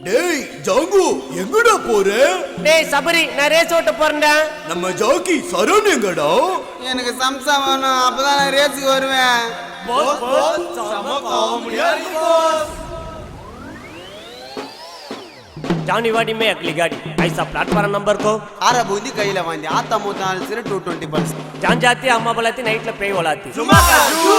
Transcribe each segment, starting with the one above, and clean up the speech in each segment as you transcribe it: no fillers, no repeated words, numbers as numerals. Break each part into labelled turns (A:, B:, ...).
A: டேய் ஜாங்கு எங்கடா போற?
B: டேய் சபரி நான் ரேஸ் ஓட்ட போறேன்டா.
A: நம்ம ஜாக்கி சரண் எங்கடா?
C: எனக்கு சம்சா வேணும், அப்பதான் நான் ரேஸுக்கு வருவேன்.
A: பாஸ் பாஸ் சம காமெடியா இருக்கு பாஸ்.
B: जानी वाड़ी में अगली गाड़ी ऐसा प्लेटफॉर्म नंबर को
C: आरा बूंदी कईला वांदी आता मोताल सिर 220%.
B: जान जाती अम्मा बोलाती नाइट पे बोलाती
A: சும்மாக்கா ஜூ.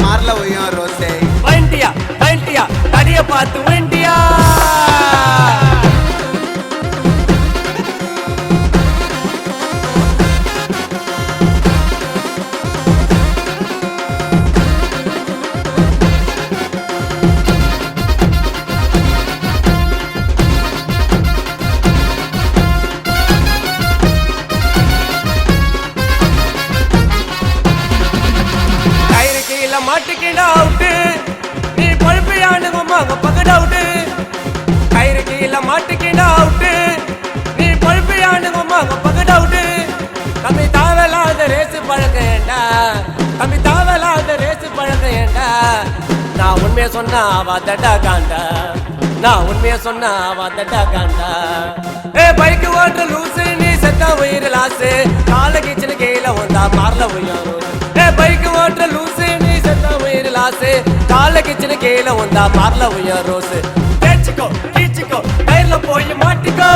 C: मारला हुई रोसे
B: वंटिया वंटिया तड़िया पातु वंटिया மாட்டிக்கிட அவுட்டு நீ பழுப்பையானு அம்மாங்க பகட அவுட்டு கயிறு கீழே மாட்டிக்கிட அவுட்டு நீ பழுப்பையானு அம்மாங்க பகட அவுட்டு கம்மி தாவலாத ரேசு பழக்க ஏண்டா கம்மி தாவலாத ரேசு பழக்க ஏண்டா நான் உண்மையை சொன்னா வாதடா காண்டா நான் உண்மையை சொன்னா வாதடா காண்டா ஏ பைக்கு ஓட்டுற லூசு நீ செத்தா உயிர் லாசு கால கீச்சனு கீழே வந்தா மாறல உயிர் ஏ பைக்கு ஓட்டுற லூசு लासे काल किचन केला उंदा मारला हुआ रोस तेचिको कीचिको पैरला पोई माटिको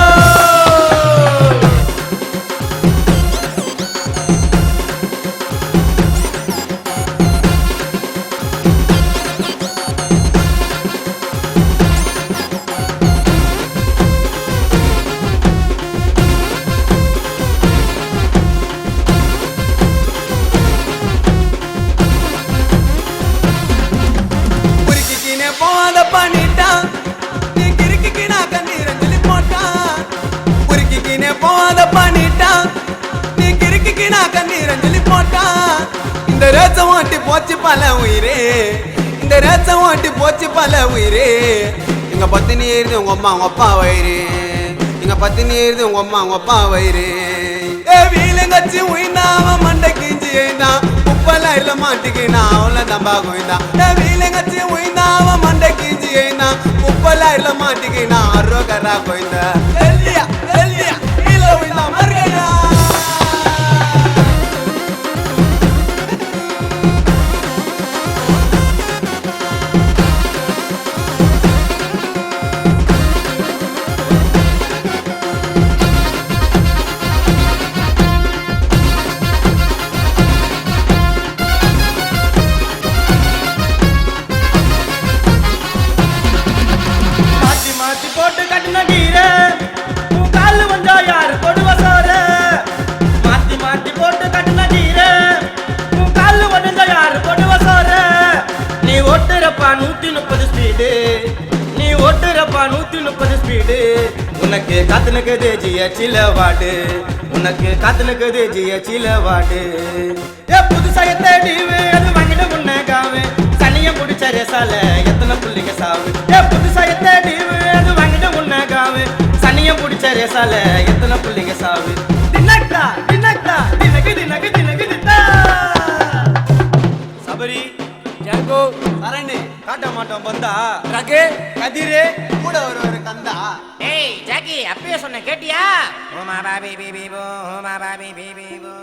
B: ஓட்டி போச்சு பல உயிரே இந்த ரேசம் ஓட்டி போச்சு பல உயிரே இங்க பத்தினி ஏறுது உங்க அம்மா உங்க அப்பா வயிறு இங்க பத்தினி ஏறுது உங்க அம்மா உங்க அப்பா வயிறு ஏ வீலங்கச்சி உயினாவ மண்டை கிஞ்சி ஏனா உப்பல இல்ல மாட்டிக்கினா அவள நம்பா கோயிந்தா ஏ வீலங்கச்சி உயினாவ மண்டை கிஞ்சி ஏனா உப்பல இல்ல மாட்டிக்கினா அரோகரா கோயிந்தா எல்லியா எல்லியா இல்ல உயினா மர்கனா உனக்கு காத்துனுக்கு தேஜிய சிலவாடு உனக்கு காத்துனுக்கு தேஜிய சிலவாடு ஏ புதுசா தேடிவே அது வாங்கிட உன்னகாவே சனிய முடிச்ச ரேசால எத்தனை புள்ளிங்க சாவு ஏ புதுசா தேடிவே அது வாங்கிட உன்னகாவே சனிய முடிச்ச ரேசால எத்தனை புள்ளிங்க சாவு தினக்டா தினக்டா தினக்கு தினக்கு தினக்கு திட்டா சபரி ஜாங்கோ சரணே காட்ட மாட்டோம் பந்தா ரகே கதிரே கூட ஒரு கந்தா
D: ஏய் ஜாக்கி அப்பவே சொன்ன கேட்டியா ஓமா பாபி பிபி போ ஓமா பாபி பிபி போ